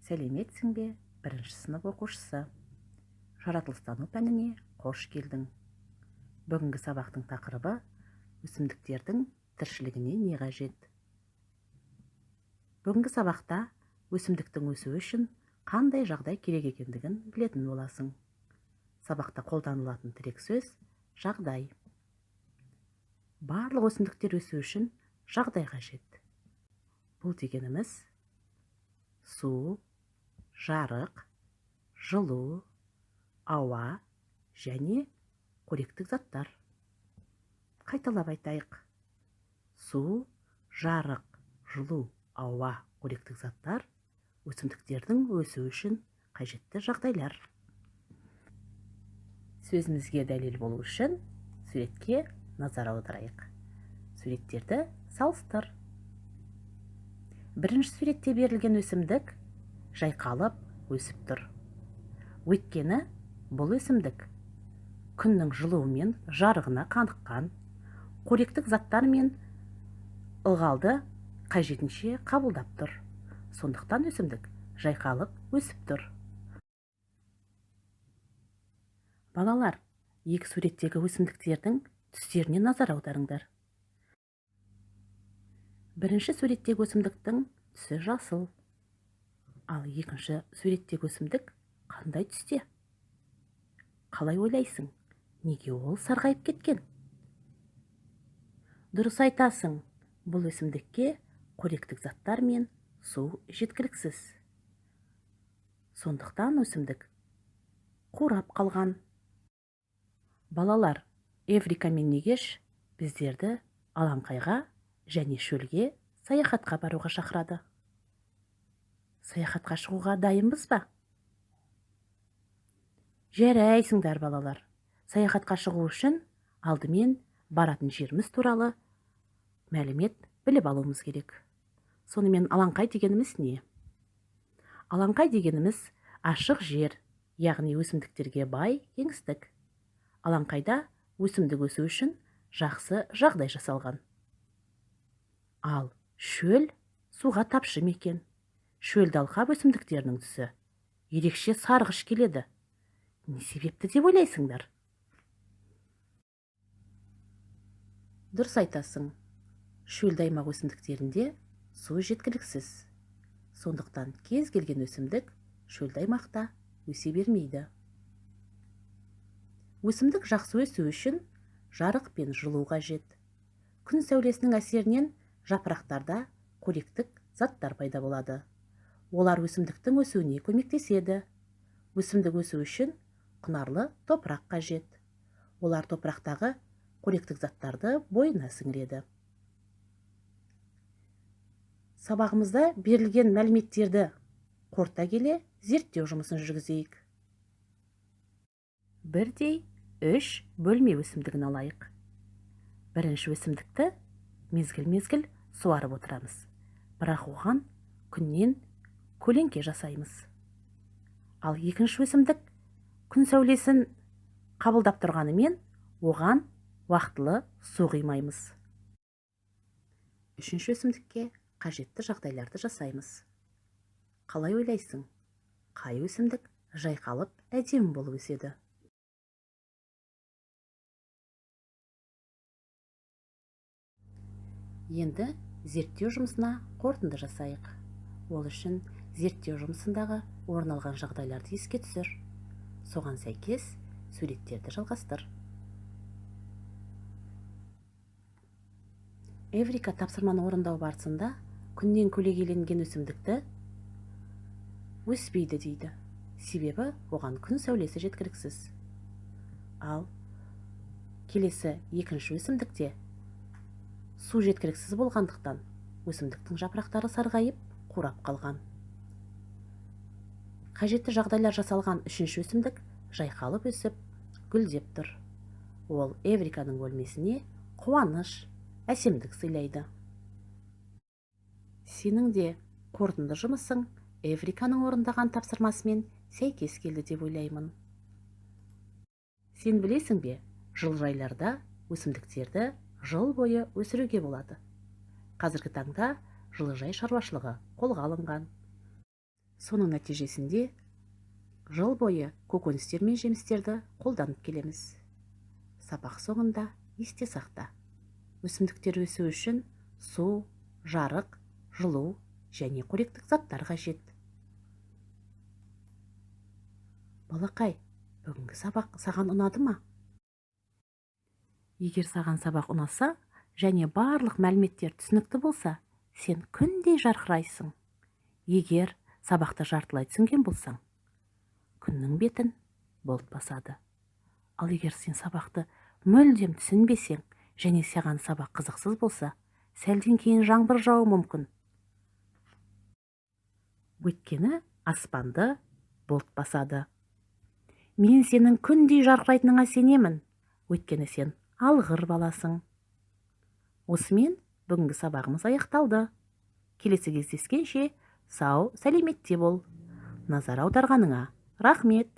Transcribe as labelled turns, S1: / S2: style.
S1: Сәлеметсің бе, бірінші сынып оқушысы? Жаратылыстану пәніне қош келдің. Бүгінгі сабақтың тақырыбы өсімдіктердің тіршілігіне не қажет? Бүгінгі сабақта өсімдіктің өсуі үшін қандай жағдай керек екендігін білетін боласың. Сабақта қолданылатын тірек сөз жағдай. Барлық өсімдіктер өсу үшін жағдай қажет. Бұл дегеніміз су, жарық, жылу, ауа және қоректік заттар. Қайталап айтайық. Су, жарық, жылу, ауа, қоректік заттар өсімдіктердің өсуі үшін қажетті жағдайлар. Сөзімізге дәлел болу үшін суретке назар аударайық. Суреттерді салыстыр. Бірінші суретте берілген өсімдік жайқалып өсіп тұр. Өйткені бұл өсімдік күннің жылуымен жарығына қаныққан, қоректік заттар мен ылғалды қажетінше қабылдап тұр. Сондықтан өсімдік жайқалып өсіп тұр. Балалар, екі суреттегі өсімдіктердің түстеріне назар аударыңдар. Бірінші суреттегі өсімдіктің түсі жасыл, ал екінші суреттегі өсімдік қандай түсте? Қалай ойлайсың? Неге ол сарғайып кеткен? Дұрыс айтасың, бұл өсімдікке қоректік заттар мен су жеткіліксіз. Сондықтан өсімдік қурап қалған. Балалар, Эврика мен Негеш біздерді алаңқайға және шөлге саяхатқа баруға шақырады. Саяхатқа шығуға дайынбыз ба? Жарайсыңдар балалар. Саяхатқа шығу үшін алдымен баратын жеріміз туралы мәлімет біліп алуымыз керек. Сонымен алаңқай дегеніміз не? Алаңқай дегеніміз ашық жер, яғни өсімдіктерге бай кеңістік. Алаңқайда өсімдік өсу үшін жақсы жағдай жасалған. Ал шөл суға тапшы мекен. Шөлді алқап өсімдіктерінің түсі ерекше сарғыш келеді. Не себепті деп ойлайсыңдар? Дұрыс айтасың. Шөлді аймақ өсімдіктерінде су жеткіліксіз. Сондықтан кез келген өсімдік шөлді аймақта өсе бермейді. Өсімдік жақсы өсу үшін жарық пен жылу қажет. Күн сәулесінің әсерінен жапырақтарда қоректік заттар пайда болады. Олар өсімдіктің өсуіне көмектеседі. Өсімдік өсу үшін құнарлы топырақ қажет. Олар топырақтағы қоректік заттарды бойына сіңіреді. Сабағымызда берілген мәліметтерді қорыта келе зерттеу жұмысын жүргізейік. Бірдей 3 бөлме өсімдігін алайық. Бірінші өсімдікті мезгіл-мезгіл суарып отырамыз. Бірақ оған күннен көлеңке жасаймыз. Ал екінші өсімдік күн сәулесін қабылдап тұрғанымен оған уақытылы су құймаймыз. Үшінші өсімдікке қажетті жағдайларды жасаймыз. Қалай ойлайсың? Қай өсімдік жайқалып әдемі болып өседі? Енді зерттеу жұмысына қорытынды жасайық. Ол үшін зерттеу жұмысындағы орын алған жағдайларды еске түсір. Соған сәйкес суреттерді жалғастыр. Эврика тапсырманы орындау барысында күннен көлегейленген өсімдікті өспейді дейді. Себебі оған күн сәулесі жеткіліксіз. Ал келесі екінші өсімдікте су жеткіліксіз болғандықтан өсімдіктің жапырақтары сарғайып, қурап қалған. Қажетті жағдайлар жасалған үшінші өсімдік жайқалып өсіп, гүлдеп тұр. Ол Эвриканың бөлмесіне қуаныш, әсемдік сыйлайды. Сенің де қорытынды жұмысың Эвриканың орындаған тапсырмасымен сәйкес келді деп ойлаймын. Сен білесің бе, жылыжайларда өсімдіктерді жыл бойы өсіруге болады. Қазіргі таңда жылыжай шаруашылығы қолға алынған. Соның нәтижесінде жыл бойы көкөністер мен жемістерді қолданып келеміз. Сабақ соңында есте сақта. Өсімдіктер өсу үшін су, жарық, жылу және қоректік заттар қажет. Балақай, бүгінгі сабақ саған ұнады ма? Егер саған сабақ ұнаса және барлық мәліметтер түсінікті болса, сен күндей жарқырайсың. Егер сабақты жартылай түсінген болсаң, күннің бетін бұлт басады. Ал егер сен сабақты мүлдем түсінбесең және саған сабақ қызықсыз болса, сәлден кейін жаңбыр жауы мүмкін. Өйткені аспанды бұлт басады. Мен сенің күндей жарқырайтыныңа сенемін, өйткені сен алғыр баласың. Осымен бүгінгі сабағымыз аяқталды. Келесі кездескенше сау, сәлеметте бол. Назар аударғаныңа рахмет.